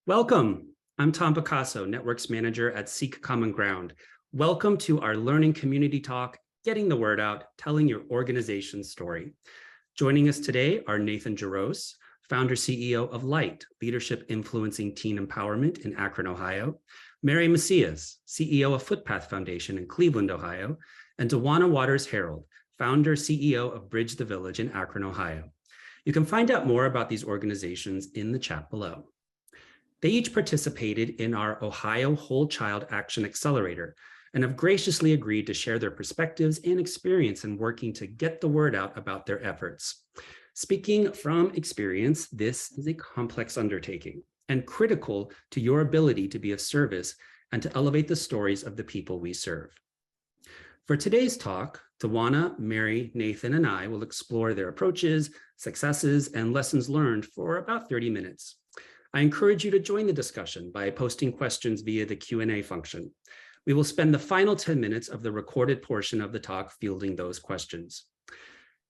Welcome. I'm Tom Picasso, Networks Manager at Seek Common Ground. Welcome to our Learning Community Talk, Getting the Word Out, Telling Your Organization's Story. Joining us today are Nathan Jaros, Founder CEO of Light, Leadership Influencing Teen Empowerment in Akron, Ohio, Mary Macias, CEO of Footpath Foundation in Cleveland, Ohio, and Dawana Waters Harold, Founder CEO of Bridge the Village in Akron, Ohio. You can find out more about these organizations in the chat below. They each participated in our Ohio Whole Child Action Accelerator and have graciously agreed to share their perspectives and experience in working to get the word out about their efforts. Speaking from experience, this is a complex undertaking and critical to your ability to be of service and to elevate the stories of the people we serve. For today's talk, Dawana, Mary, Nathan, and I will explore their approaches, successes, and lessons learned for about 30 minutes. I encourage you to join the discussion by posting questions via the Q&A function. We will spend the final 10 minutes of the recorded portion of the talk fielding those questions.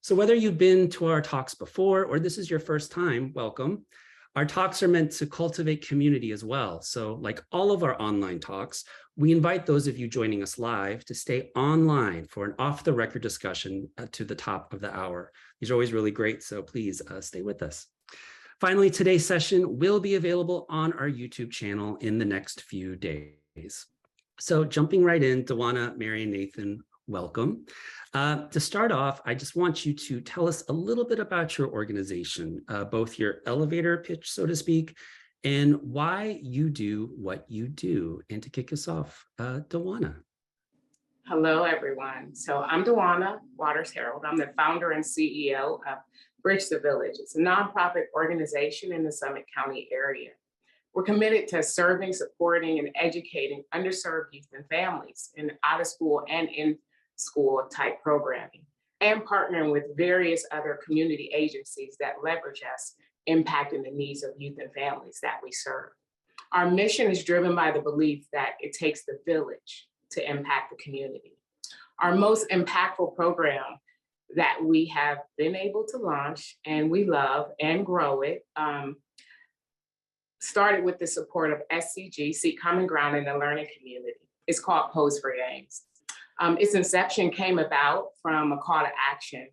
So whether you've been to our talks before or this is your first time, welcome. Our talks are meant to cultivate community as well. So like all of our online talks, we invite those of you joining us live to stay online for an off-the-record discussion to the top of the hour. These are always really great, so please stay with us. Finally, today's session will be available on our YouTube channel in the next few days. So jumping right in, Dawana, Mary, and Nathan, welcome. To start off, I just want you to tell us a little bit about your organization, both your elevator pitch, so to speak, and why you do what you do. And to kick us off, Dawana. Hello, everyone. So I'm Dawana Waters Harold. I'm the founder and CEO of Bridge the Village. It's a nonprofit organization in the Summit County area. We're committed to serving, supporting, and educating underserved youth and families in out of school and in school type programming, and partnering with various other community agencies that leverage us, impacting the needs of youth and families that we serve. Our mission is driven by the belief that it takes the village to impact the community. Our most impactful program that we have been able to launch, and we love and grow it, started with the support of SCG, Seek Common Ground in the learning community. It's called Pose for Games. Its inception came about from a call to action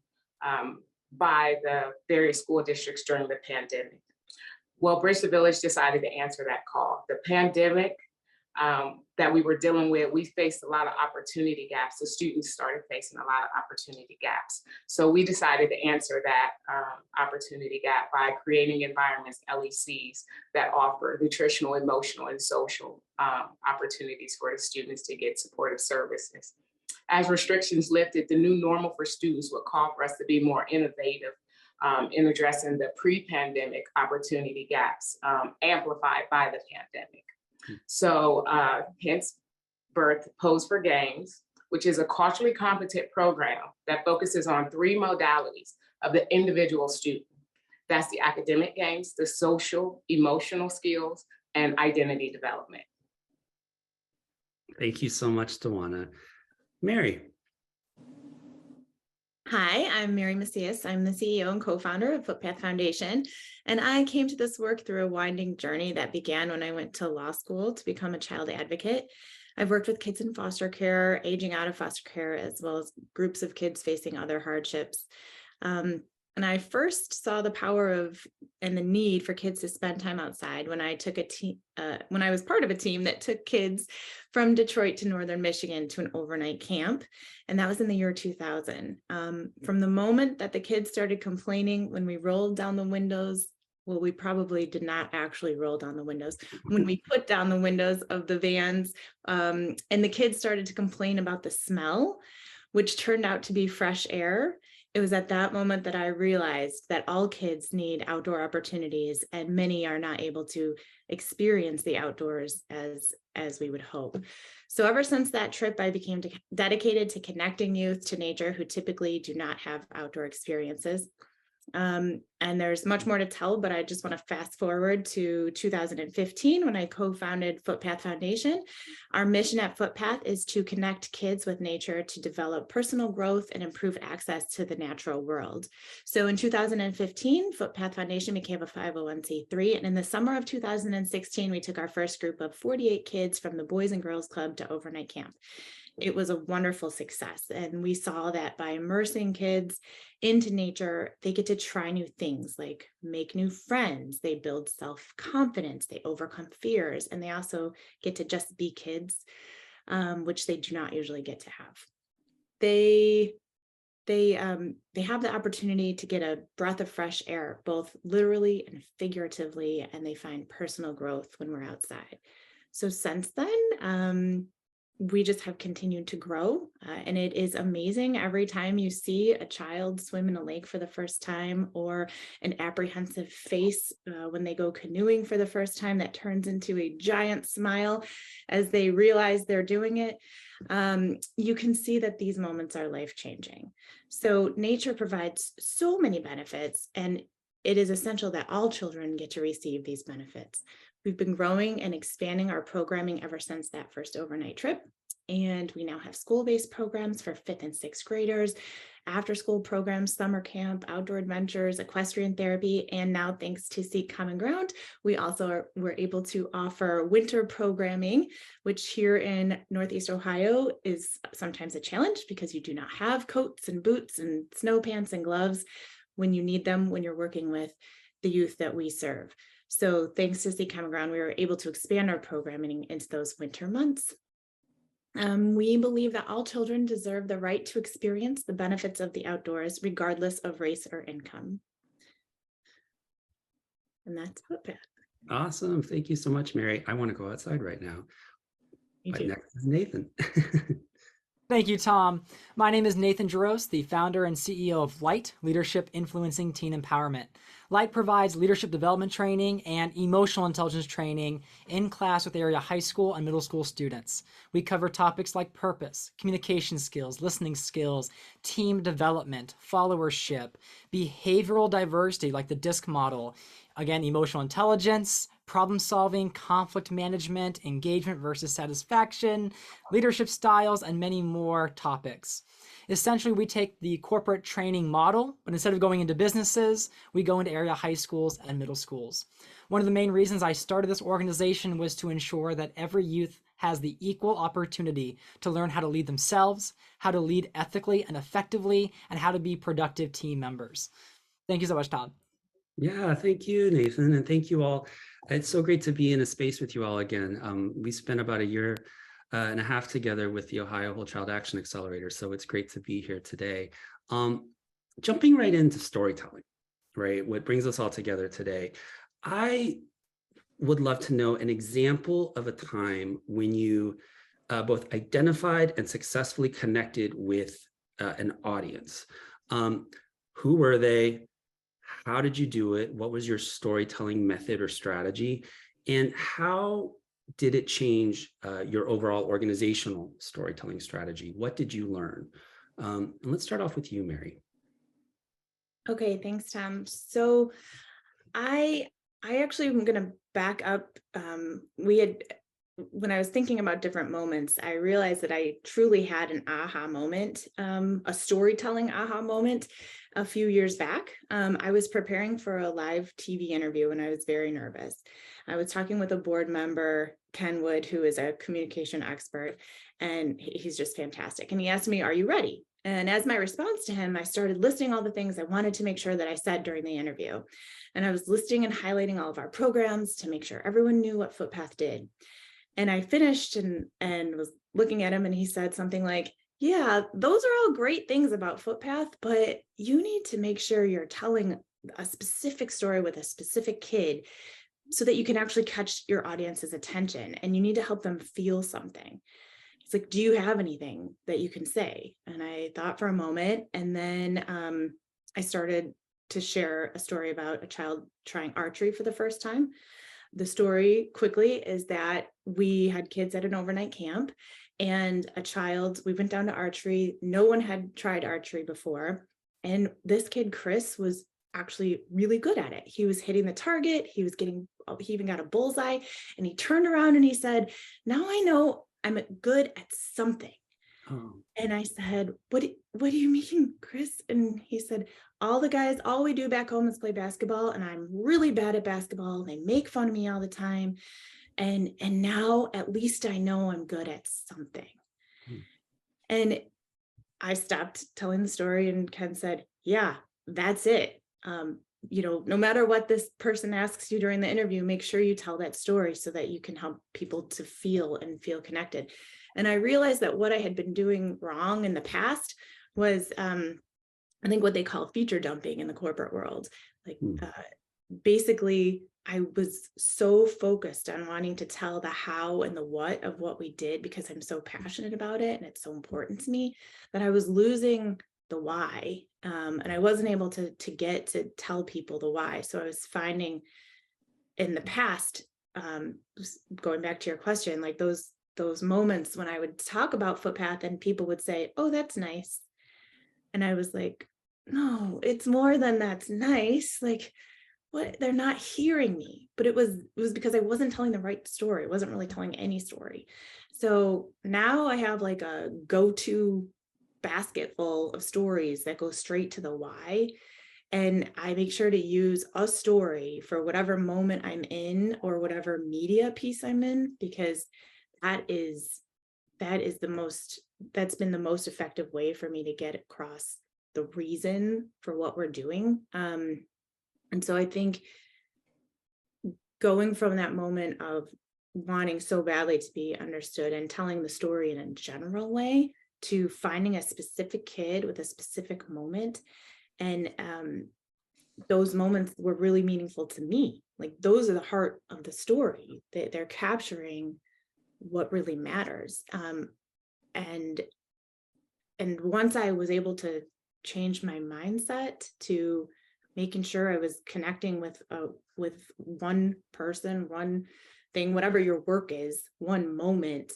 by the various school districts during the pandemic. Well, Bridge the Village decided to answer that call. The pandemic that we were dealing with, we faced a lot of opportunity gaps. The students started facing a lot of opportunity gaps. So we decided to answer that opportunity gap by creating environments, LECs, that offer nutritional, emotional, and social opportunities for the students to get supportive services. As restrictions lifted, the new normal for students would call for us to be more innovative in addressing the pre-pandemic opportunity gaps amplified by the pandemic. So hence birth Pose for Games, which is a culturally competent program that focuses on 3 modalities of the individual student. That's the academic games, the social, emotional skills, and identity development. Thank you so much, Dawana. Mary. Hi, I'm Mary Macias. I'm the CEO and co-founder of Footpath Foundation, and I came to this work through a winding journey that began when I went to law school to become a child advocate. I've worked with kids in foster care, aging out of foster care, as well as groups of kids facing other hardships. And I first saw the power of and the need for kids to spend time outside when I took when I was part of a team that took kids from Detroit to Northern Michigan to an overnight camp. And that was in the year 2000. From the moment that the kids started complaining when we rolled down the windows, well, we probably did not actually roll down the windows. When we put down the windows of the vans, and the kids started to complain about the smell, which turned out to be fresh air. It was at that moment that I realized that all kids need outdoor opportunities, and many are not able to experience the outdoors as we would hope. So ever since that trip, I became dedicated to connecting youth to nature who typically do not have outdoor experiences. And And there's much more to tell, but I just want to fast forward to 2015 when I co-founded Footpath Foundation. Our mission at Footpath is to connect kids with nature to develop personal growth and improve access to the natural world. So in 2015, Footpath Foundation became a 501c3. And in the summer of 2016, we took our first group of 48 kids from the Boys and Girls Club to overnight camp. It was a wonderful success. And we saw that by immersing kids into nature, they get to try new things, like make new friends, they build self-confidence, they overcome fears, and they also get to just be kids, which they do not usually get to have. They have the opportunity to get a breath of fresh air, both literally and figuratively, and they find personal growth when we're outside. So since then, we just have continued to grow, and it is amazing every time you see a child swim in a lake for the first time, or an apprehensive face when they go canoeing for the first time that turns into a giant smile as they realize they're doing it. You can see that these moments are life-changing. So nature provides so many benefits, and it is essential that all children get to receive these benefits. We've been growing and expanding our programming ever since that first overnight trip. And we now have school-based programs for 5th and 6th graders, after-school programs, summer camp, outdoor adventures, equestrian therapy, and now thanks to Seek Common Ground, we also were able to offer winter programming, which here in Northeast Ohio is sometimes a challenge because you do not have coats and boots and snow pants and gloves when you need them when you're working with the youth that we serve. So thanks to Seek Common Ground, we were able to expand our programming into those winter months. We believe that all children deserve the right to experience the benefits of the outdoors, regardless of race or income. And that's Footpath. Awesome. Thank you so much, Mary. I want to go outside right now. But next is Nathan. Thank you, Tom. My name is Nathan Jaros, the founder and CEO of Light, Leadership Influencing Teen Empowerment. Light provides leadership development training and emotional intelligence training in class with area high school and middle school students. We cover topics like purpose, communication skills, listening skills, team development, followership, behavioral diversity like the DISC model, again, emotional intelligence, problem solving, conflict management, engagement versus satisfaction, leadership styles, and many more topics. Essentially, we take the corporate training model, but instead of going into businesses, we go into area high schools and middle schools. One of the main reasons I started this organization was to ensure that every youth has the equal opportunity to learn how to lead themselves, how to lead ethically and effectively, and how to be productive team members. Thank you so much, Todd. Yeah, thank you, Nathan, and thank you all. It's so great to be in a space with you all again. We spent about a year and a half together with the Ohio Whole Child Action Accelerator, so it's great to be here today. Jumping right into storytelling, right? What brings us all together today. I would love to know an example of a time when you both identified and successfully connected with an audience. Who were they? How did you do it? What was your storytelling method or strategy? And how did it change your overall organizational storytelling strategy? What did you learn? And let's start off with you, Mary. Okay, thanks, Tom. So I actually am going to back up. When I was thinking about different moments, I realized that I truly had an aha moment, a storytelling aha moment a few years back. I was preparing for a live TV interview and I was very nervous. I was talking with a board member, Ken Wood, who is a communication expert, and he's just fantastic. And he asked me, "Are you ready?" And as my response to him, I started listing all the things I wanted to make sure that I said during the interview. And I was listing and highlighting all of our programs to make sure everyone knew what Footpath did. And I finished and was looking at him, and he said something like, "Yeah, those are all great things about Footpath, but you need to make sure you're telling a specific story with a specific kid so that you can actually catch your audience's attention, and you need to help them feel something." It's like, "Do you have anything that you can say?" And I thought for a moment, and then I started to share a story about a child trying archery for the first time. The story quickly is that we had kids at an overnight camp, and we went down to archery. No one had tried archery before. And this kid, Chris, was actually really good at it. He was hitting the target. He even got a bullseye, and he turned around and he said, now I know I'm good at something. Oh. And I said, what do you mean, Chris? And he said, all we do back home is play basketball, and I'm really bad at basketball. They make fun of me all the time. And now at least I know I'm good at something. And I stopped telling the story, and Ken said, yeah, that's it. No matter what this person asks you during the interview, make sure you tell that story so that you can help people to feel connected. And I realized that what I had been doing wrong in the past was, I think, what they call feature dumping in the corporate world. Like, basically, I was so focused on wanting to tell the how and the what of what we did, because I'm so passionate about it and it's so important to me, that I was losing the why. And I wasn't able to get to tell people the why. So I was finding in the past, going back to your question, like those moments when I would talk about Footpath and people would say, oh, that's nice. And I was like, no, it's more than that's nice. Like, what? They're not hearing me. But it was because I wasn't telling the right story. I wasn't really telling any story. So now I have like a go-to basket full of stories that go straight to the why. And I make sure to use a story for whatever moment I'm in or whatever media piece I'm in, because that's been the most effective way for me to get across the reason for what we're doing. And so I think going from that moment of wanting so badly to be understood and telling the story in a general way to finding a specific kid with a specific moment. And those moments were really meaningful to me. Like, those are the heart of the story. They're capturing what really matters. And once I was able to change my mindset to making sure I was connecting with one person, one thing, whatever your work is, one moment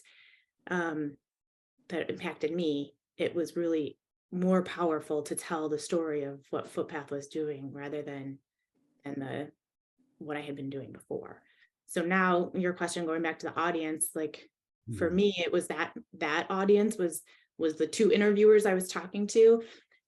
that impacted me, it was really more powerful to tell the story of what Footpath was doing rather than what I had been doing before. So now your question, going back to the audience, like for me, it was that audience was the two interviewers I was talking to.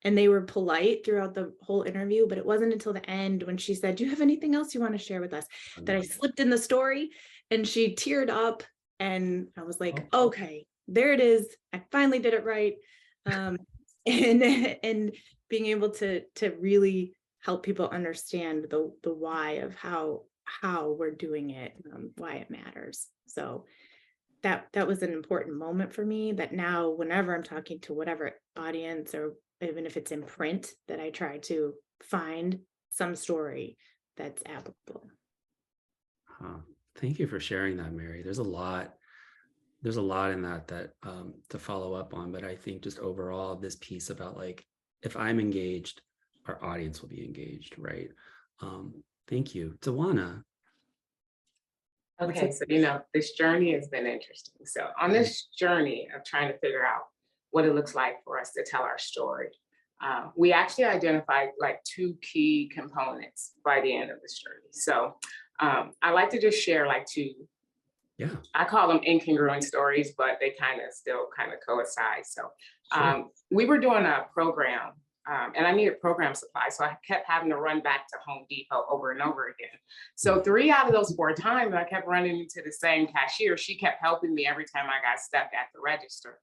And they were polite throughout the whole interview, but it wasn't until the end when she said, do you have anything else you want to share with us, that I slipped in the story, and she teared up, and I was like, okay, there it is. I finally did it right. And being able to really help people understand the why of how we're doing it, why it matters. So that was an important moment for me, that now whenever I'm talking to whatever audience, or even if it's in print, that I try to find some story that's applicable. Thank you for sharing that, Mary. There's a lot in that to follow up on, but I think just overall this piece about, like, if I'm engaged, our audience will be engaged, right? Thank you. Tawana. Okay, so this journey has been interesting. So on this journey of trying to figure out what it looks like for us to tell our story, we actually identified like two key components by the end of this journey. So I like to just share like two. Yeah. I call them incongruent stories, but they still coincide. So we were doing a program, and I needed program supplies. So I kept having to run back to Home Depot over and over again. So 3 out of those 4 times, I kept running into the same cashier. She kept helping me every time I got stuck at the register.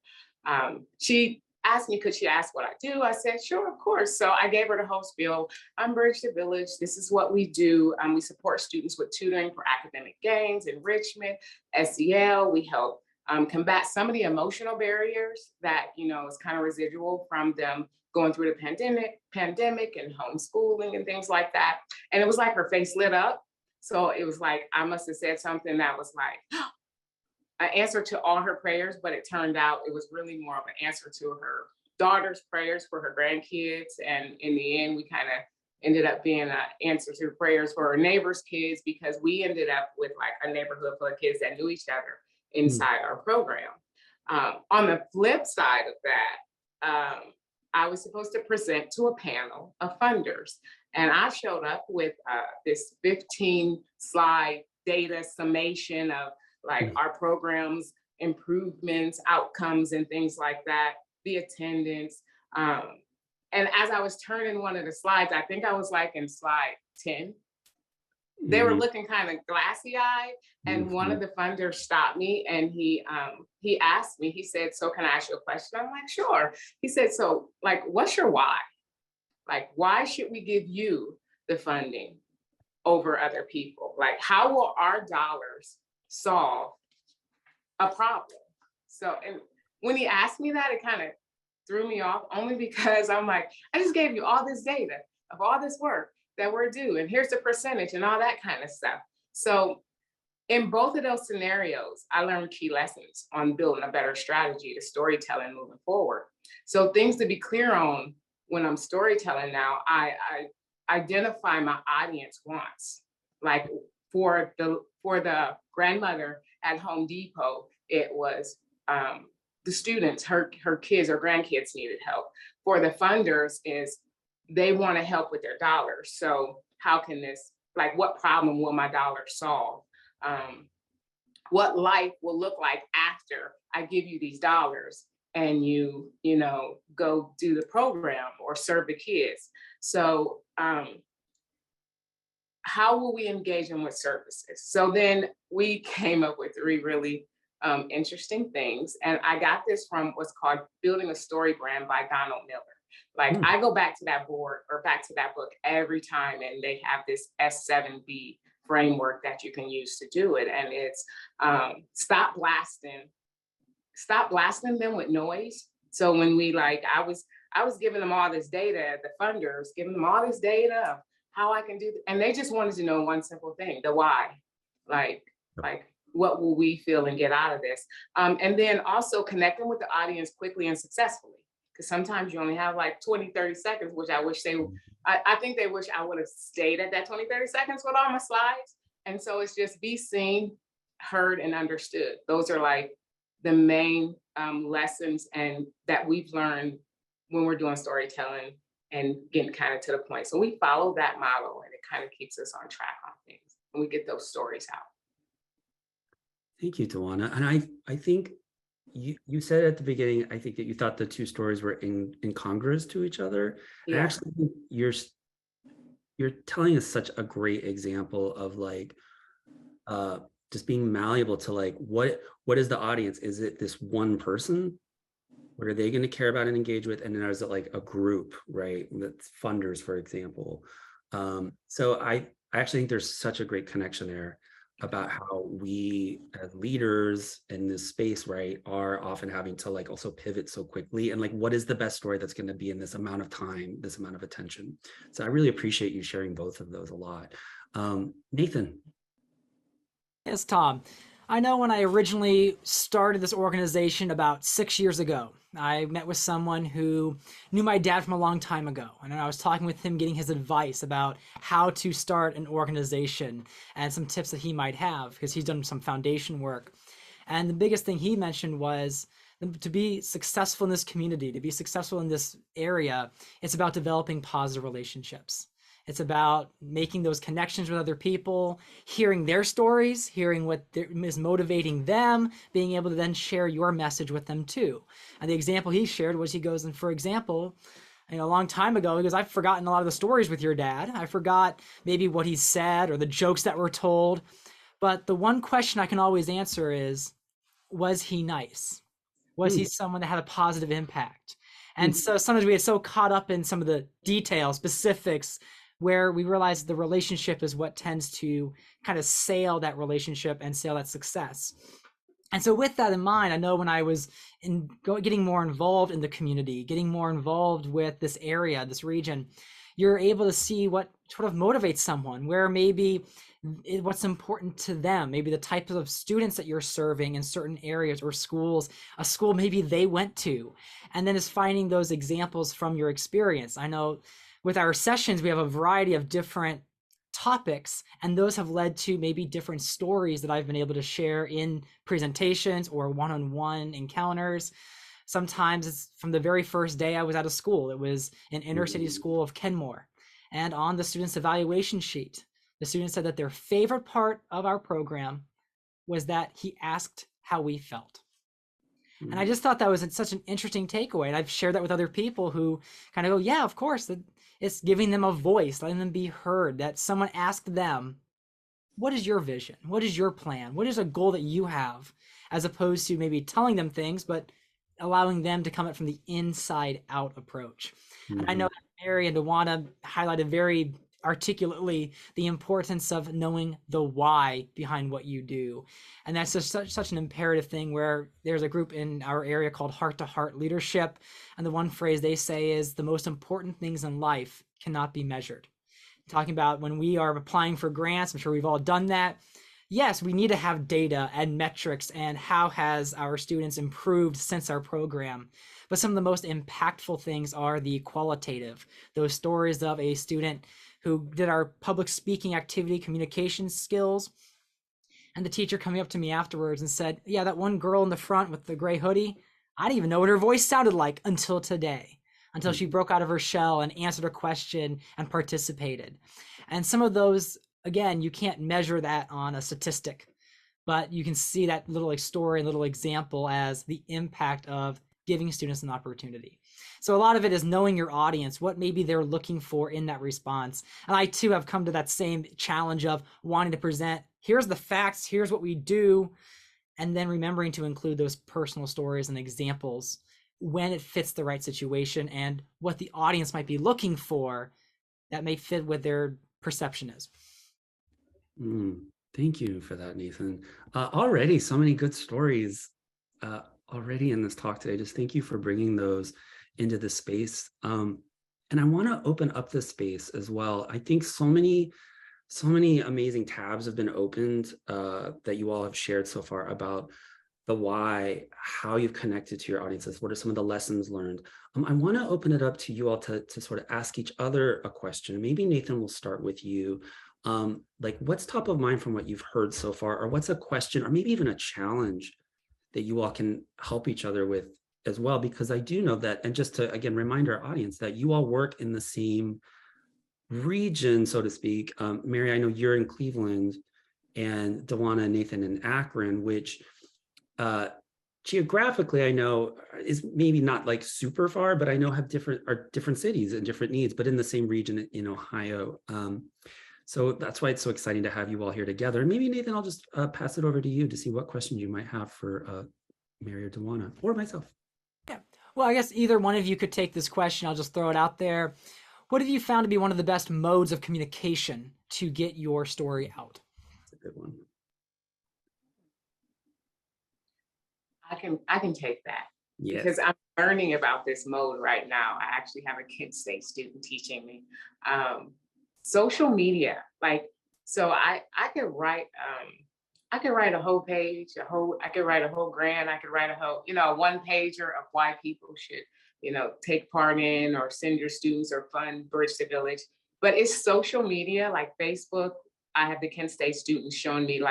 She asked me, could she ask what I do? I said, sure, of course. So I gave her the whole spiel. I'm Bridge the Village. This is what we do. We support students with tutoring for academic gains, enrichment, SEL. We help combat some of the emotional barriers that, is kind of residual from them going through the pandemic and homeschooling and things like that. And it was like her face lit up. So it was like, I must have said something that was like, an answer to all her prayers, but it turned out it was really more of an answer to her daughter's prayers for her grandkids. And in the end, we kind of ended up being an answer to prayers for her neighbors' kids, because we ended up with like a neighborhood full of kids that knew each other inside our program. On the flip side of that, I was supposed to present to a panel of funders. And I showed up with this 15 slide data summation of like our programs, improvements, outcomes, and things like that, the attendance. And as I was turning one of the slides, I think I was like in slide 10, they were looking kind of glassy eyed. And one of the funders stopped me and he asked me, he said, "So can I ask you a question?" I'm like, "Sure." He said, "So like, what's your why? Like, why should we give you the funding over other people? Like, how will our dollars solve a problem?" So, and when he asked me that, it kind of threw me off, only because I'm like, I just gave you all this data of all this work that we're due, and here's the percentage and all that kind of stuff. So in both of those scenarios, I learned key lessons on building a better strategy to storytelling moving forward. So things to be clear on when I'm storytelling now, I identify my audience wants. Like for the grandmother at Home Depot, it was the students, her kids or grandkids needed help. For the funders is they want to help with their dollars. So how can this, like, what problem will my dollars solve? What life will look like after I give you these dollars and you go do the program or serve the kids. So how will we engage them with services? So then we came up with 3 really interesting things. And I got this from what's called Building a Story Brand by Donald Miller. Like I go back to that board or back to that book every time, and they have this S7B framework that you can use to do it. And it's stop blasting them with noise. So when we I was giving them all this data, the funders, giving them all this data of how I can do, and they just wanted to know one simple thing, the why. Like what will we feel and get out of this? And then also connecting with the audience quickly and successfully. Because sometimes you only have like 20, 30 seconds, which I wish I think they wish I would have stayed at that 20, 30 seconds with all my slides. And so it's just be seen, heard, and understood. Those are like the main lessons and that we've learned when we're doing storytelling and getting kind of to the point. So we follow that model and it kind of keeps us on track on things and we get those stories out. Thank you, Tawana. And I think you said at the beginning, I think that you thought the 2 stories were incongruous to each other. Yeah. And actually, you're telling us such a great example of just being malleable to what is the audience? Is it this one person? What are they going to care about and engage with? And then is it like a group, right? That's funders, for example. So I actually think there's such a great connection there about how we as leaders in this space, right, are often having to also pivot so quickly and what is the best story that's going to be in this amount of time, this amount of attention. So I really appreciate you sharing both of those a lot. Nathan. Yes, Tom. I know when I originally started this organization about 6 years ago, I met with someone who knew my dad from a long time ago. And I was talking with him, getting his advice about how to start an organization and some tips that he might have, because he's done some foundation work. And the biggest thing he mentioned was to be successful in this community, to be successful in this area, it's about developing positive relationships. It's about making those connections with other people, hearing their stories, hearing what is motivating them, being able to then share your message with them too. And the example he shared was, he goes, and for example, a long time ago, he goes, I've forgotten a lot of the stories with your dad. I forgot maybe what he said or the jokes that were told. But the one question I can always answer is, was he nice? Was he someone that had a positive impact? And so sometimes we get so caught up in some of the details, specifics, where we realize the relationship is what tends to kind of sail that relationship and sail that success. And so with that in mind, I know when I was getting more involved in the community, getting more involved with this area, this region, you're able to see what sort of motivates someone, where maybe what's important to them, maybe the types of students that you're serving in certain areas or schools, a school maybe they went to, and then is finding those examples from your experience. I know with our sessions, we have a variety of different topics, and those have led to maybe different stories that I've been able to share in presentations or one-on-one encounters. Sometimes it's from the very first day I was out of school. It was an inner city school of Kenmore. And on the student's evaluation sheet, the student said that their favorite part of our program was that he asked how we felt. And I just thought that was such an interesting takeaway. And I've shared that with other people who kind of go, yeah, of course, it's giving them a voice, letting them be heard, that someone asked them, what is your vision? What is your plan? What is a goal that you have? As opposed to maybe telling them things, but allowing them to come at from the inside out approach. Mm-hmm. And I know that Mary and Dawana highlighted very articulately the importance of knowing the why behind what you do. And that's just such an imperative thing, where there's a group in our area called Heart to Heart Leadership. And the one phrase they say is, the most important things in life cannot be measured. Talking about when we are applying for grants, I'm sure we've all done that. Yes, we need to have data and metrics and how has our students improved since our program. But some of the most impactful things are the qualitative. Those stories of a student who did our public speaking activity, communication skills, and the teacher coming up to me afterwards and said, yeah, that one girl in the front with the gray hoodie, I didn't even know what her voice sounded like until today, until she broke out of her shell and answered a question and participated. And some of those, again, you can't measure that on a statistic, but you can see that little story and little example as the impact of giving students an opportunity. So a lot of it is knowing your audience, what maybe they're looking for in that response. And I too have come to that same challenge of wanting to present, here's the facts, here's what we do, and then remembering to include those personal stories and examples when it fits the right situation and what the audience might be looking for that may fit what their perception is. Thank you for that, Nathan. Already so many good stories already in this talk today. Just thank you for bringing those into the space. And I want to open up this space as well. I think so many amazing tabs have been opened that you all have shared so far about the why, how you've connected to your audiences, what are some of the lessons learned. I want to open it up to you all to sort of ask each other a question. Maybe Nathan, will start with you. Like, what's top of mind from what you've heard so far, or what's a question or maybe even a challenge that you all can help each other with as well? Because I do know that, and just to again remind our audience that you all work in the same region, so to speak. Mary, I know you're in Cleveland, and Dawana and Nathan in Akron, which geographically I know is maybe not like super far, but I know have different cities and different needs, but in the same region in Ohio. So that's why it's so exciting to have you all here together. And maybe Nathan, I'll just pass it over to you to see what questions you might have for Mary or Dawana or myself. Yeah, well, I guess either one of you could take this question. I'll just throw it out there. What have you found to be one of the best modes of communication to get your story out? That's a good one. I can take that. Yes. Because I'm learning about this mode right now. I actually have a Kent State student teaching me. Social media, so I could write a whole page, I could write a whole grant, I could write a whole, one pager of why people should, take part in or send your students or fund Bridge to Village. But it's social media like Facebook. I have the Kent State students showing me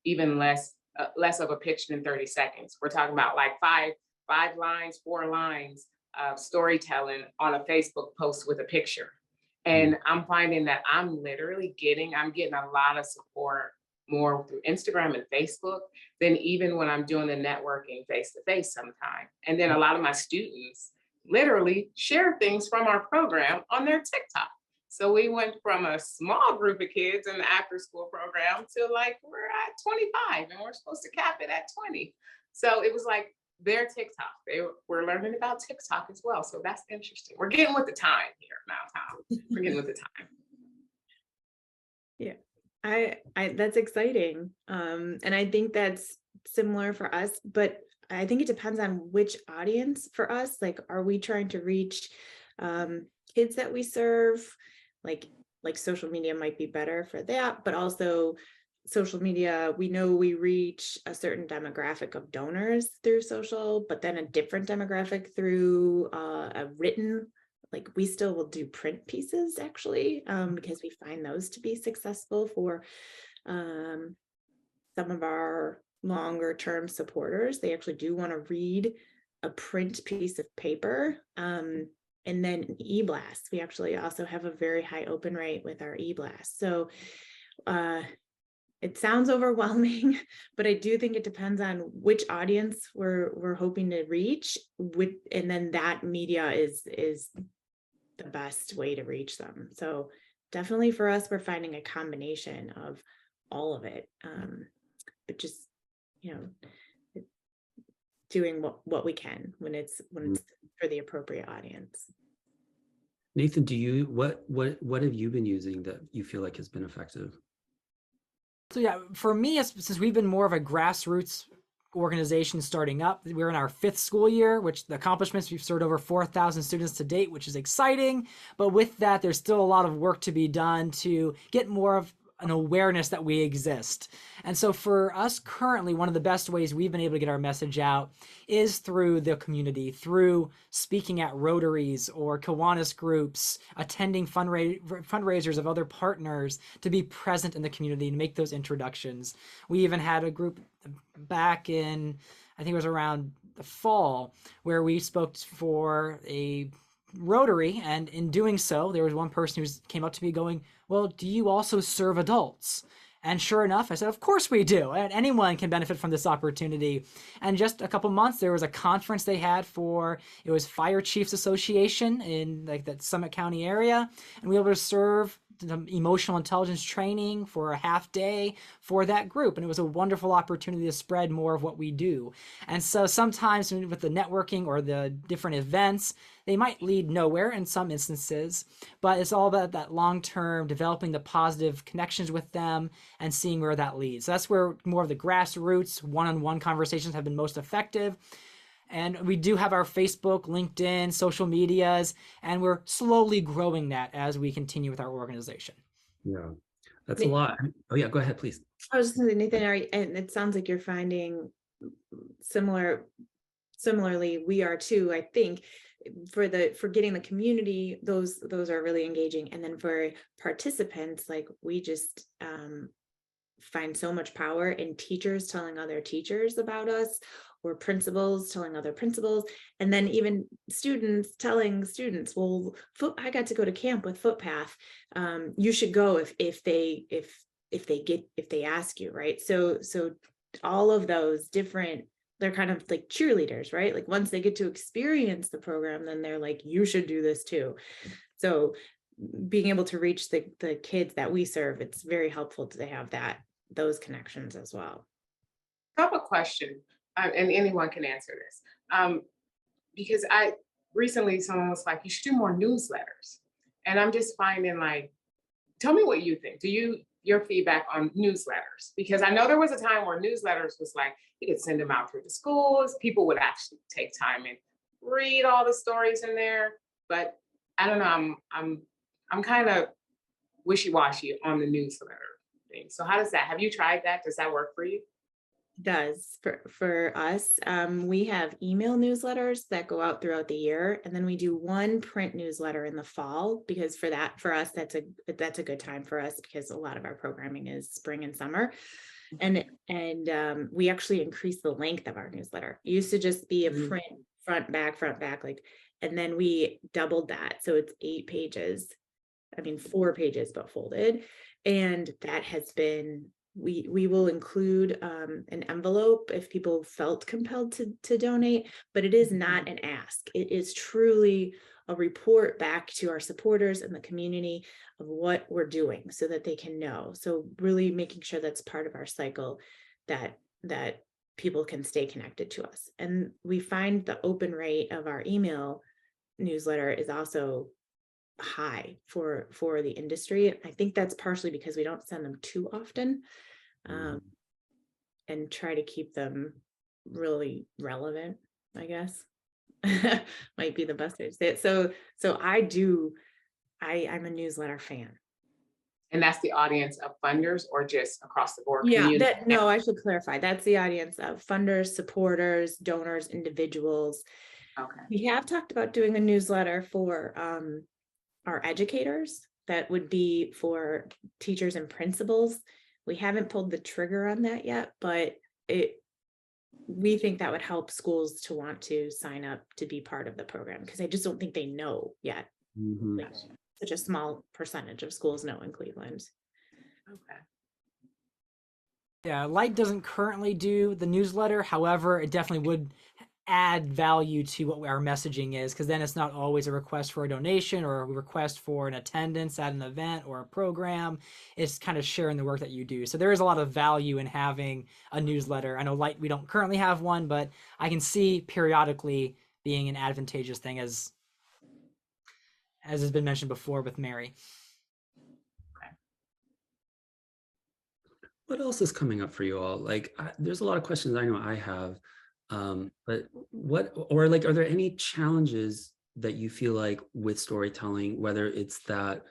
even less of a picture than 30 seconds. We're talking about five lines, 4 lines of storytelling on a Facebook post with a picture. And I'm finding that I'm getting a lot of support more through Instagram and Facebook than even when I'm doing the networking face-to-face sometimes. And then a lot of my students literally share things from our program on their TikTok. So we went from a small group of kids in the after school program to we're at 25 and we're supposed to cap it at 20. So it was their TikTok. We're learning about TikTok as well. So that's interesting. We're getting with the time here now, Tom. We're getting with the time. Yeah, I that's exciting. And I think that's similar for us, but I think it depends on which audience for us. Are we trying to reach kids that we serve? Like social media might be better for that, but also social media, we know we reach a certain demographic of donors through social, but then a different demographic through a written, we still will do print pieces actually, because we find those to be successful for some of our longer term supporters. They actually do want to read a print piece of paper. And then e-blast, we actually also have a very high open rate with our e-blast. So it sounds overwhelming, but I do think it depends on which audience we're hoping to reach with, and then that media is the best way to reach them. So definitely for us, we're finding a combination of all of it, but just, you know, doing what we can when it's for the appropriate audience. Nathan, what have you been using that you feel like has been effective? So yeah, for me, since we've been more of a grassroots organization starting up, we're in our 5th school year, which the accomplishments, we've served over 4,000 students to date, which is exciting. But with that, there's still a lot of work to be done to get more of an awareness that we exist. And so for us currently, one of the best ways we've been able to get our message out is through the community, through speaking at Rotaries or Kiwanis groups, attending fundraisers of other partners, to be present in the community and make those introductions. We even had a group back in, I think it was around the fall, where we spoke for a Rotary, and in doing so, there was one person who came up to me going, well, do you also serve adults? And sure enough, I said, of course we do. And anyone can benefit from this opportunity. And just a couple months, there was a conference they had it was Fire Chiefs Association in like that Summit County area. And we were able to serve the emotional intelligence training for a half day for that group. And it was a wonderful opportunity to spread more of what we do. And so sometimes with the networking or the different events, they might lead nowhere in some instances, but it's all about that long-term, developing the positive connections with them and seeing where that leads. So that's where more of the grassroots one-on-one conversations have been most effective. And we do have our Facebook, LinkedIn, social medias, and we're slowly growing that as we continue with our organization. Yeah, that's a lot. Oh yeah, go ahead, please. I was just going to say, Nathan, and it sounds like you're finding similarly, we are too, I think, for getting the community, those are really engaging. And then for participants, like we just find so much power in teachers telling other teachers about us, or principals telling other principals, and then even students telling students, well, I got to go to camp with Footpath. You should go if they ask you, right? So all of those different, they're kind of like cheerleaders, right? Like once they get to experience the program, then they're like, you should do this too. So being able to reach the kids that we serve, it's very helpful to have those connections as well. I have a question, and anyone can answer this. Because recently someone was like, you should do more newsletters. And I'm just finding like, tell me what you think. Your feedback on newsletters? Because I know there was a time where newsletters was like, you could send them out through the schools. People would actually take time and read all the stories in there. But I don't know, I'm kind of wishy-washy on the newsletter thing. So how does that, have you tried that? Does that work for you? Does for us. We have email newsletters that go out throughout the year, and then we do one print newsletter in the fall, because for us that's a good time for us, because a lot of our programming is spring and summer. And we actually increased the length of our newsletter. It used to just be a print front back, like, and then we doubled that, so it's 8 pages. I mean 4 pages but folded, and that has been. We will include an envelope if people felt compelled to donate, but it is not an ask. It is truly a report back to our supporters and the community of what we're doing, so that they can know. So really making sure that's part of our cycle, that people can stay connected to us. And we find the open rate of our email newsletter is also high for the industry. I think that's partially because we don't send them too often, and try to keep them really relevant, I guess. Might be the best way to say it. So I'm a newsletter fan. And that's the audience of funders or just across the board? Yeah, community? no, I should clarify. That's the audience of funders, supporters, donors, individuals. Okay. We have talked about doing a newsletter for our educators. That would be for teachers and principals. We haven't pulled the trigger on that yet, but we think that would help schools to want to sign up to be part of the program, because I just don't think they know yet. Mhm. Like, such a small percentage of schools know in Cleveland. Okay. Yeah, Light doesn't currently do the newsletter. However, it definitely would add value to what our messaging is, because then it's not always a request for a donation or a request for an attendance at an event or a program. It's kind of sharing the work that you do. So there is a lot of value in having a newsletter. I know Light, we don't currently have one, but I can see periodically being an advantageous thing, as has been mentioned before with Mary. What else is coming up for you all? Like, there's a lot of questions I know I have, but are there any challenges that you feel like with storytelling, whether it's that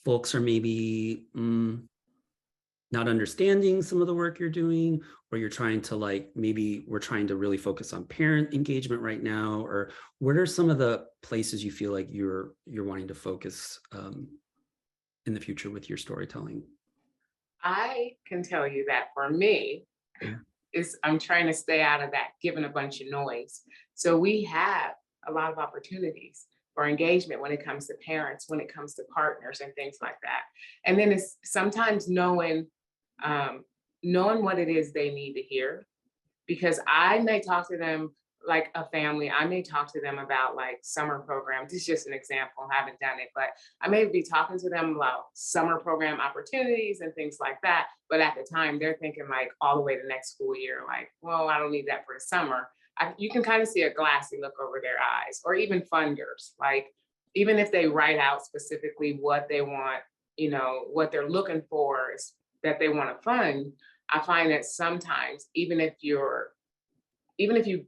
folks are maybe not understanding some of the work you're doing, or you're trying to maybe we're trying to really focus on parent engagement right now, or what are some of the places you feel like you're wanting to focus in the future with your storytelling? I can tell you that for me, I'm trying to stay out of that, given a bunch of noise. So we have a lot of opportunities for engagement when it comes to parents, when it comes to partners and things like that. And then it's sometimes knowing what it is they need to hear, because I may talk to them like a family. I may talk to them about like summer programs. This is just an example. I haven't done it, but I may be talking to them about summer program opportunities and things like that. But at the time, they're thinking like all the way to next school year, like, well, I don't need that for the summer. You can kind of see a glassy look over their eyes, or even funders. Like, even if they write out specifically what they want, what they're looking for is that they want to fund. I find that sometimes, even if you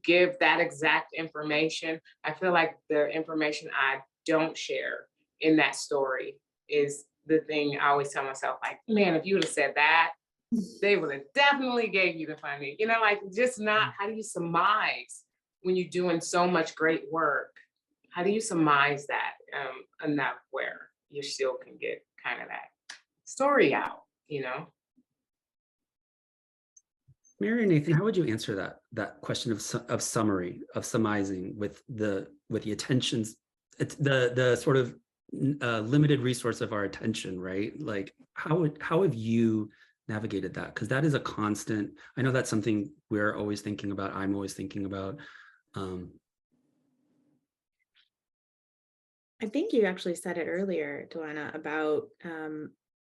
give that exact information, I feel like the information I don't share in that story is the thing I always tell myself, like, man, if you would have said that, they would have definitely gave you the funding. Like, just not, how do you surmise when you're doing so much great work? How do you surmise that enough where you still can get kind of that story out, Mary and Nathan, how would you answer that question of summary, of summarizing with the attentions, the sort of limited resource of our attention, right? Like, how have you navigated that? Because that is a constant. I know that's something we're always thinking about. I'm always thinking about. I think you actually said it earlier, Duana, about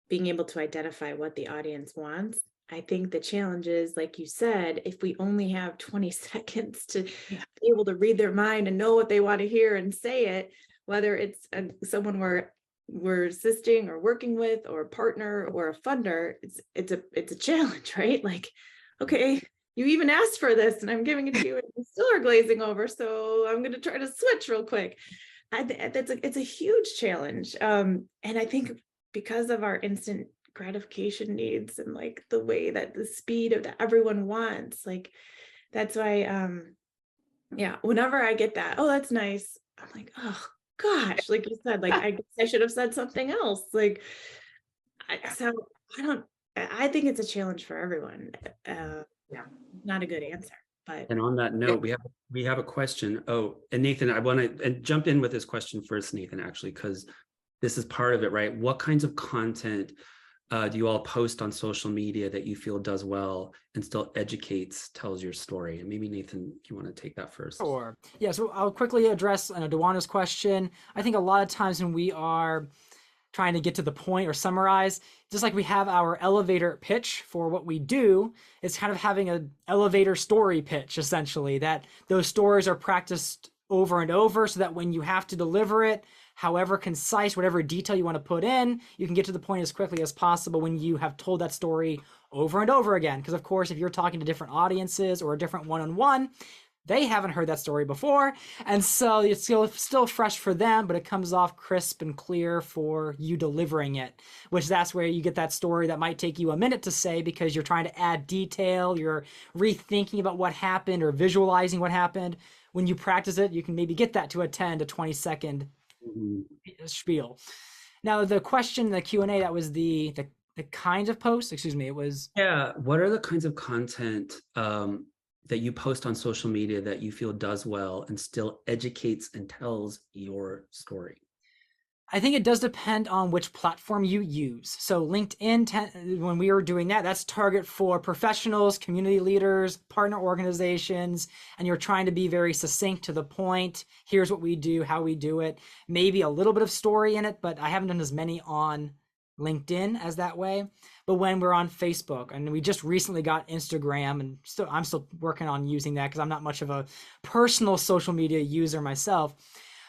being able to identify what the audience wants. I think the challenge is, like you said, if we only have 20 seconds to be able to read their mind and know what they want to hear and say it, whether it's someone we're assisting or working with, or a partner or a funder, it's a challenge, right? Like, okay, you even asked for this and I'm giving it to you and you still are glazing over, so I'm going to try to switch real quick. It's a huge challenge. And I think because of our instant gratification needs and like the way that the speed of that everyone wants, like, that's why, whenever I get that, oh, that's nice, I'm like, oh gosh, like you said, like, I guess I should have said something else. Like, I think it's a challenge for everyone. Not a good answer. But And on that note, we have a question. Oh, and Nathan, I want to jump in with this question first, Nathan, actually, because this is part of it, right? What kinds of content do you all post on social media that you feel does well and still educates, tells your story? And maybe Nathan, you want to take that first? Sure. Yeah, so I'll quickly address Duana's question. I think a lot of times when we are trying to get to the point or summarize, just like we have our elevator pitch for what we do, it's kind of having an elevator story pitch, essentially, that those stories are practiced over and over so that when you have to deliver it, however concise, whatever detail you want to put in, you can get to the point as quickly as possible when you have told that story over and over again. Because of course, if you're talking to different audiences or a different one-on-one, they haven't heard that story before. And so it's still fresh for them, but it comes off crisp and clear for you delivering it, which that's where you get that story that might take you a minute to say because you're trying to add detail, you're rethinking about what happened or visualizing what happened. When you practice it, you can maybe get that to a 10 to 20 second spiel. Now, the question, the Q&A, that was the kinds of posts, excuse me, it was... Yeah, what are the kinds of content that you post on social media that you feel does well and still educates and tells your story? I think it does depend on which platform you use. So LinkedIn, when we were doing that, that's target for professionals, community leaders, partner organizations, and you're trying to be very succinct to the point. Here's what we do, how we do it. Maybe a little bit of story in it, but I haven't done as many on LinkedIn as that way. But when we're on Facebook, and we just recently got Instagram, and I'm still working on using that because I'm not much of a personal social media user myself.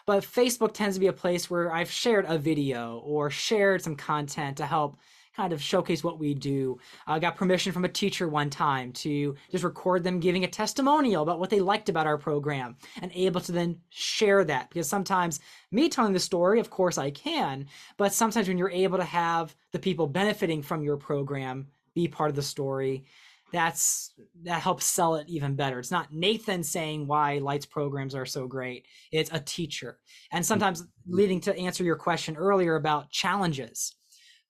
But Facebook tends to be a place where I've shared a video or shared some content to help kind of showcase what we do. I got permission from a teacher one time to just record them giving a testimonial about what they liked about our program and able to then share that. Because sometimes me telling the story, of course I can, but sometimes when you're able to have the people benefiting from your program be part of the story, that helps sell it even better. It's not Nathan saying why Light's programs are so great. It's a teacher. And sometimes leading to answer your question earlier about challenges.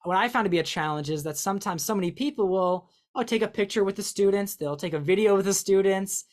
What I found to be a challenge is that sometimes so many people will take a picture with the students. They'll take a video with the students.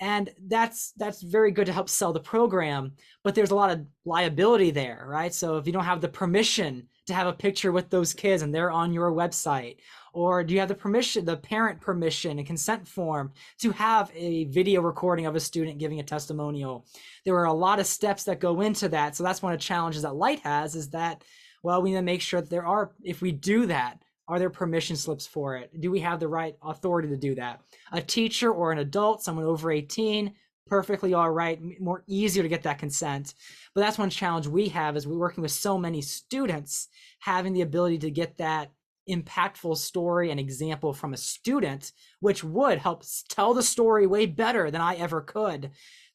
And that's very good to help sell the program, but there's a lot of liability there, right? So if you don't have the permission to have a picture with those kids and they're on your website, or do you have the permission, the parent permission and consent form to have a video recording of a student giving a testimonial? There are a lot of steps that go into that. So that's one of the challenges that Light has, is that, well, we need to make sure that there are, if we do that, are there permission slips for it? Do we have the right authority to do that? A teacher or an adult, someone over 18, perfectly all right, more easier to get that consent. But that's one challenge we have, is we're working with so many students, having the ability to get that impactful story and example from a student, which would help tell the story way better than I ever could.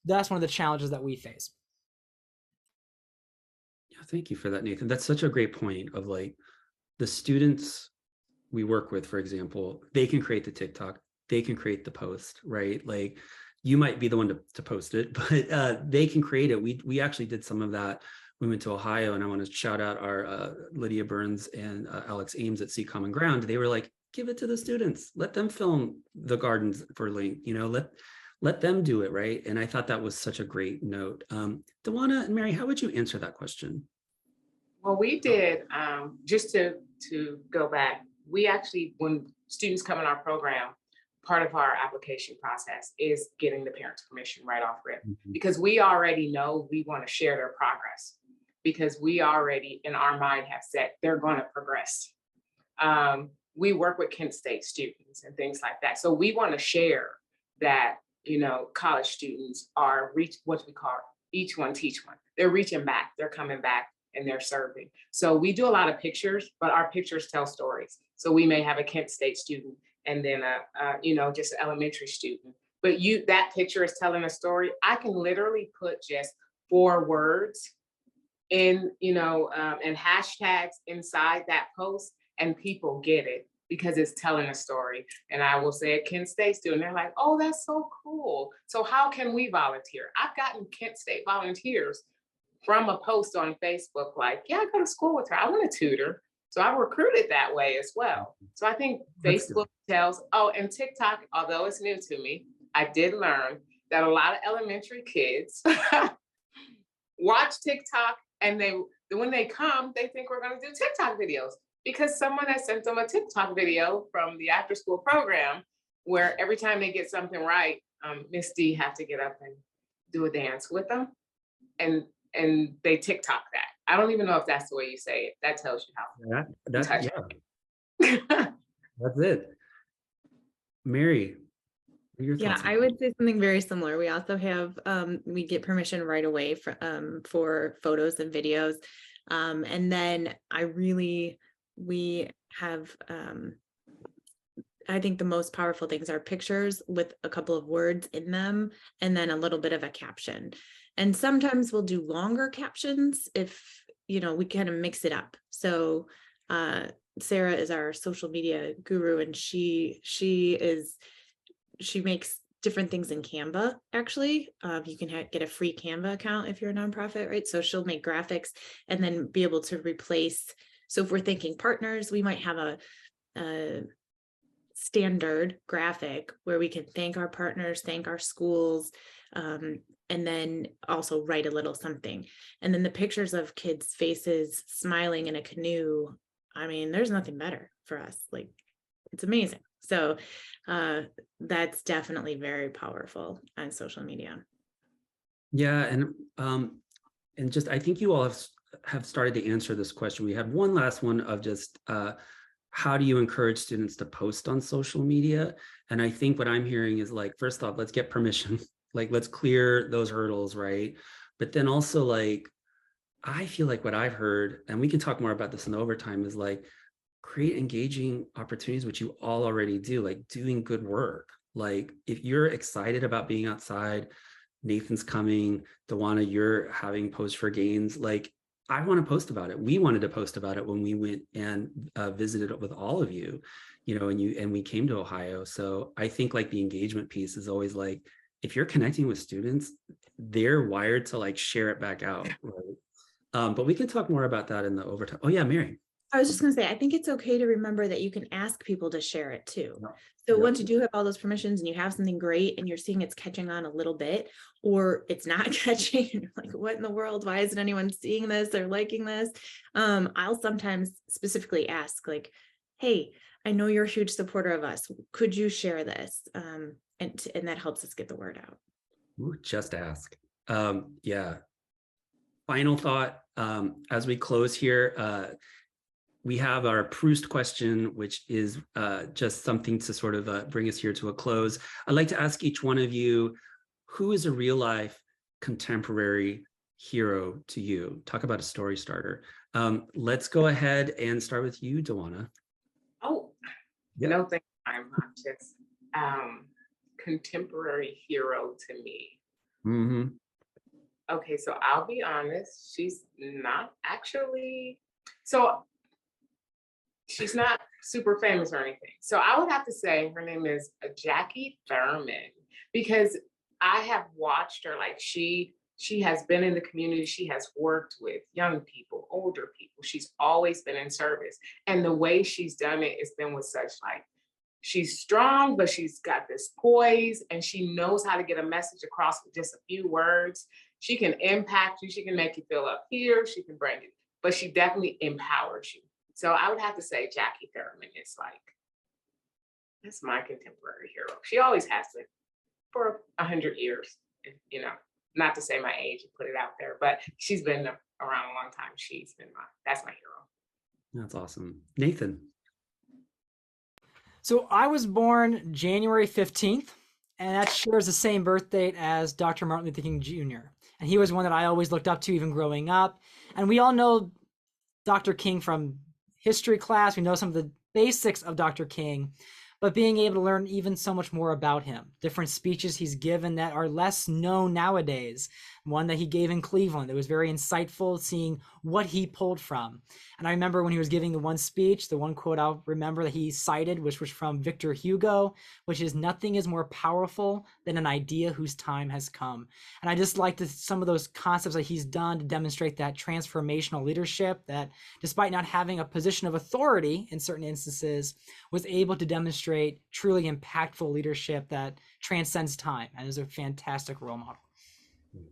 That's one of the challenges that we face. Yeah, thank you for that, Nathan. That's such a great point of like the students we work with, for example, they can create the TikTok, they can create the post, right? Like you might be the one to post it, but they can create it. We actually did some of that. We went to Ohio, and I want to shout out our Lydia Burns and Alex Ames at Seek Common Ground. They were like, give it to the students, let them film the gardens for Link, let them do it, right? And I thought that was such a great note. Dawana and Mary, how would you answer that question? Well, we did, just to go back, we actually, when students come in our program, part of our application process is getting the parents' permission right off rip, because we already know we want to share their progress, because we already in our mind have said they're going to progress. We work with Kent State students and things like that. So we want to share that, college students are what we call each one teach one. They're reaching back, they're coming back, and they're serving. So we do a lot of pictures, but our pictures tell stories. So we may have a Kent State student and then just an elementary student, but that picture is telling a story. I can literally put just 4 words in, and hashtags inside that post, and people get it because it's telling a story. And I will say a Kent State student, they're like, oh, that's so cool. So how can we volunteer? I've gotten Kent State volunteers from a post on Facebook, like, yeah, I go to school with her, I want to tutor. So I recruited that way as well. So I think Facebook tells, and TikTok, although it's new to me, I did learn that a lot of elementary kids watch TikTok, and when they come, they think we're going to do TikTok videos because someone has sent them a TikTok video from the after school program where every time they get something right, Miss D have to get up and do a dance with them. And they TikTok that. I don't even know if that's the way you say it. That tells you how. That's it. Mary, your thoughts? I would say something very similar. We also have, we get permission right away for photos and videos. And then we have, I think the most powerful things are pictures with a couple of words in them, and then a little bit of a caption. And sometimes we'll do longer captions if, we kind of mix it up. So Sarah is our social media guru, and she makes different things in Canva, actually. You can get a free Canva account if you're a nonprofit, right? So she'll make graphics and then be able to replace. So if we're thinking partners, we might have standard graphic where we can thank our partners, thank our schools, and then also write a little something. And then the pictures of kids' faces smiling in a canoe. I mean, there's nothing better for us. Like, it's amazing. So that's definitely very powerful on social media. Yeah, and just I think you all have started to answer this question. We have one last one of just how do you encourage students to post on social media? And I think what I'm hearing is like, first off, let's get permission. Like, let's clear those hurdles, right? But then also, like, I feel like what I've heard, and we can talk more about this in the overtime, is like create engaging opportunities, which you all already do, like doing good work. Like, if you're excited about being outside, Nathan's coming, Dawana, you're having Post for Gains, like, I want to post about it. We wanted to post about it when we went and visited with all of you, and we came to Ohio. So I think like the engagement piece is always like, if you're connecting with students, they're wired to like share it back out, right? But we can talk more about that in the overtime. Oh yeah, Mary. I was just going to say, I think it's okay to remember that you can ask people to share it too. Yep. So Yep. once you do have all those permissions and you have something great and you're seeing it's catching on a little bit, or it's not catching, and you're like, what in the world? Why isn't anyone seeing this or liking this? I'll sometimes specifically ask, like, hey, I know you're a huge supporter of us. Could you share this? And that helps us get the word out. Ooh, just ask. Yeah. Final thought as we close here. We have our Proust question, which is just something to sort of bring us here to a close. I'd like to ask each one of you, who is a real life contemporary hero to you? Talk about a story starter. Let's go ahead and start with you, Dawana. Oh, Yeah. no, thank you. I'm just contemporary hero to me. Mm-hmm. Okay, so I'll be honest, she's not actually, so she's not super famous or anything. So I would have to say her name is Jackie Thurman, because I have watched her, like she has been in the community, she has worked with young people, older people, she's always been in service. And the way she's done it has been with such like, she's strong, but she's got this poise and she knows how to get a message across with just a few words. She can impact you. She can make you feel up here. She can bring it, but she definitely empowers you. So I would have to say Jackie Thurman is like, that's my contemporary hero. She always has to for 100 years, not to say my age and put it out there, but she's been around a long time. That's my hero. That's awesome. Nathan. So I was born January 15th, and that shares the same birth date as Dr. Martin Luther King Jr. And he was one that I always looked up to even growing up. And we all know Dr. King from history class. We know some of the basics of Dr. King, but being able to learn even so much more about him, different speeches he's given that are less known nowadays. One that he gave in Cleveland that was very insightful, seeing what he pulled from. And I remember when he was giving the one speech, the one quote I'll remember that he cited, which was from Victor Hugo, which is, "Nothing is more powerful than an idea whose time has come." And I just like some of those concepts that he's done to demonstrate that transformational leadership that, despite not having a position of authority in certain instances, was able to demonstrate truly impactful leadership that transcends time and is a fantastic role model.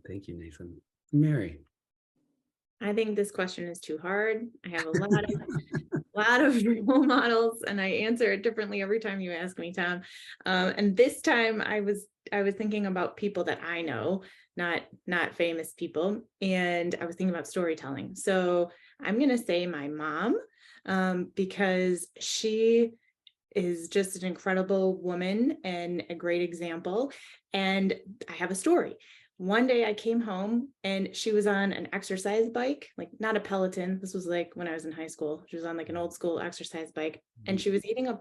Thank you, Nathan. Mary. I think this question is too hard. I have a lot of role models, and I answer it differently every time you ask me, Tom. And this time I was thinking about people that I know, not famous people, and I was thinking about storytelling. So I'm gonna say my mom, because she is just an incredible woman and a great example. And I have a story. One day I came home and she was on an exercise bike, like not a Peloton. This was like when I was in high school. She was on like an old school exercise bike, and she was eating a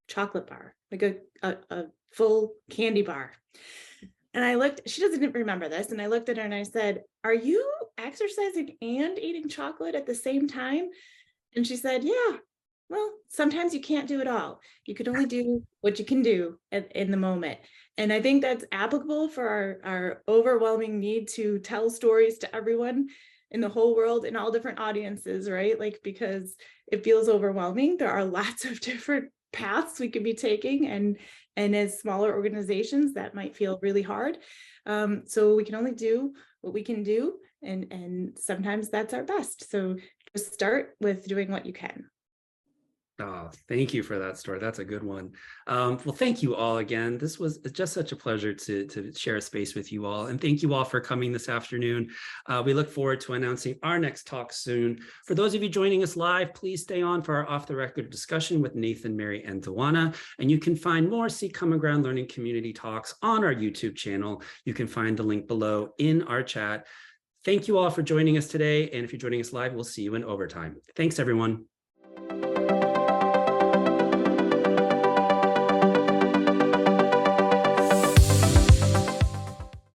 chocolate bar, like a full candy bar. And she doesn't remember this. And I looked at her and I said, "Are you exercising and eating chocolate at the same time?" And she said, "Yeah. Well, sometimes you can't do it all. You can only do what you can do in the moment." And I think that's applicable for our overwhelming need to tell stories to everyone in the whole world, in all different audiences, right? Like, because it feels overwhelming. There are lots of different paths we could be taking, and as smaller organizations that might feel really hard. So we can only do what we can do, and sometimes that's our best. So just start with doing what you can. Oh, thank you for that story. That's a good one. Well, thank you all again. This was just such a pleasure to share a space with you all. And thank you all for coming this afternoon. We look forward to announcing our next talk soon. For those of you joining us live, please stay on for our off-the-record discussion with Nathan, Mary, and Tawana. And you can find more Seek Common Ground Learning Community Talks on our YouTube channel. You can find the link below in our chat. Thank you all for joining us today. And if you're joining us live, we'll see you in overtime. Thanks, everyone.